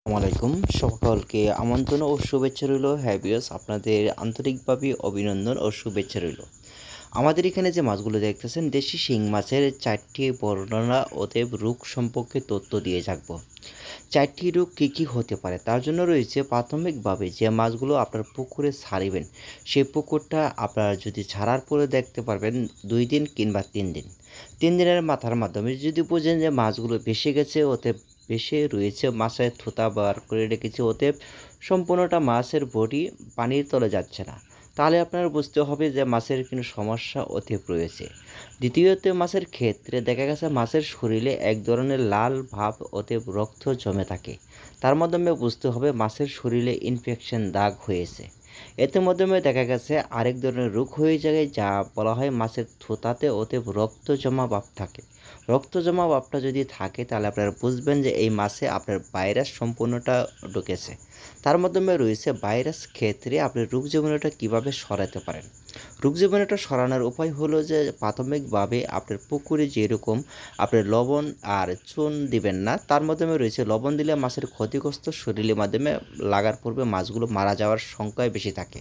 আসসালামাইকুম সকলকে আমন্ত্রণ ও শুভেচ্ছা রইল। হ্যাবিয়াস আপনাদের আন্তরিকভাবে অভিনন্দন ও শুভেচ্ছা রইল। আমাদের এখানে যে মাছগুলো দেখতেছেন দেশি শিং মাছের 4টি বর্ণনা অতএব রোগ সম্পর্কে তথ্য দিয়ে থাকবো। 4টি রোগ কী কী হতে পারে তার জন্য রয়েছে প্রাথমিকভাবে যে মাছগুলো আপনার পুকুরে ছাড়িবেন সেই পুকুরটা আপনারা যদি ছাড়ার পরে দেখতে পারবেন 2 দিন কিংবা 3 দিন। 3 দিনের মাথার মাধ্যমে যদি বোঝেন যে মাছগুলো ভেসে গেছে অতএব ভেসে রয়েছে, মাছের থুতা বার করে রেখেছে অতএব সম্পূর্ণটা মাছের বডি পানির তলে যাচ্ছে না, তাহলে আপনার বুঝতে হবে যে মাছের কোনো সমস্যা অতএব রয়েছে। দ্বিতীয়ত মাছের ক্ষেত্রে দেখা গেছে মাছের শরীরে এক ধরনের লাল ভাব অতএব রক্ত জমে থাকে, তার মাধ্যমে বুঝতে হবে মাছের শরীরে ইনফেকশন দাগ হয়েছে। এতে মাধ্যমে দেখা গেছে আরেক ধরনের রোগ হয়ে যায় যা বলা হয় মাছের থুতাতে অতএব রক্ত জমা ভাব থাকে। রক্ত জমা ভাবটা যদি থাকে তাহলে আপনারা বুঝবেন যে এই মাছে আপনার ভাইরাস সম্পূর্ণটা ঢুকেছে। তার মাধ্যমে রয়েছে ভাইরাস ক্ষেত্রে আপনি রোগ জীবাণুটা কীভাবে সরাতে পারেন। রোগ জীবাণুটা সরানোর উপায় হলো যে প্রাথমিকভাবে আপনার পুকুরে যেরকম আপনি লবণ আর চুন দিবেন না, তার মাধ্যমে রয়েছে লবণ দিলে মাছের ক্ষতিগ্রস্ত শরীরের মাধ্যমে লাগার পূর্বে মাছগুলো মারা যাওয়ার সংখ্যাই বেশি থাকে।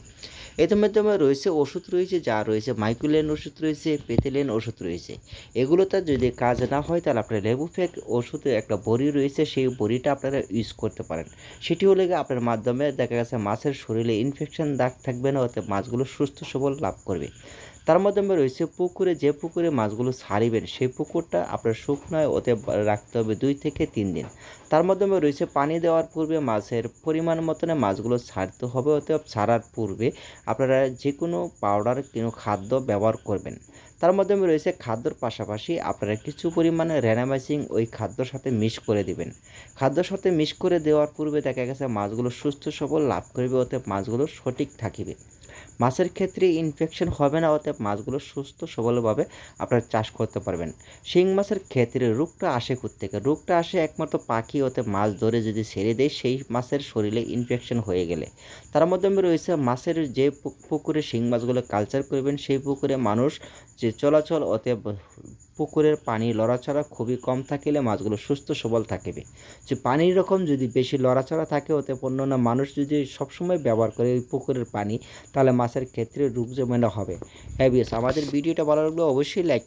এর মাধ্যমে রয়েছে ওষুধ রয়েছে, যা রয়েছে মাইকুলেন ওষুধ রয়েছে, পেথিলিন ওষুধ রয়েছে। এগুলোতে যদি কাজ না হয় তাহলে আপনার লেবুফেক ওষুধের একটা বড়ি রয়েছে, সেই বড়িটা আপনারা ইউজ করতে পারেন। সেটি হলে গিয়ে আপনার মাধ্যমে দেখা গেছে মাছের শরীরে ইনফেকশন দাগ থাকবে না, অর্থাৎ মাছগুলো সুস্থ সবল লাভ করবে। তার মাধ্যমে রয়েছে পুকুরে, যে পুকুরে মাছগুলো ছাড়িবেন সেই পুকুরটা আপনার শুকনায় ওতে রাখতে হবে 2 থেকে 3 দিন। তার মাধ্যমে রয়েছে পানি দেওয়ার পূর্বে মাছের পরিমাণ মতনে মাছগুলো ছাড়তে হবে, অতএব ছাড়ার পূর্বে আপনারা যে কোনো পাউডার কোনো খাদ্য ব্যবহার করবেন। তার মাধ্যমে রয়েছে খাদ্যর পাশাপাশি আপনারা কিছু পরিমাণে রেনামাইসিং ওই খাদ্যর সাথে মিক্স করে দিবেন। খাদ্যর সাথে মিক্স করে দেওয়ার পূর্বে দেখা গেছে মাছগুলো সুস্থ সবল লাভ করবে, অতএব মাছগুলো সঠিক থাকিবে। মাছের ক্ষেত্রে ইনফেকশন হবে না, অতএব মাছগুলো সুস্থ সবলভাবে আপনারা চাষ করতে পারবেন। শিং মাছের ক্ষেত্রে রোগটা আসে কোত্থেকে? রোগটা আসে একমাত্র পাখি অতএব মাছ ধরে যদি ছেড়ে দেয় সেই মাছের শরীরে ইনফেকশন হয়ে গেলে। তার মাধ্যমে রয়েছে মাছের যে পুকুরে শিং মাছগুলো কালচার করবেন সেই পুকুরে মানুষ যে চলাচল অতএব পুকুরের পানি লড়াচড়া খুবই কম থাকলে মাছগুলো সুস্থ সবল থাকবে। যে পানির রকম যদি বেশি লড়াচড়া থাকে অতএব অন্যান্য মানুষ যদি সবসময় ব্যবহার করে ওই পুকুরের পানি, তাহলে মাছের ক্ষেত্রে রোগ জীবাণু হবে। হ্যাঁ, আমাদের ভিডিওটা ভালো লাগলে অবশ্যই লাইক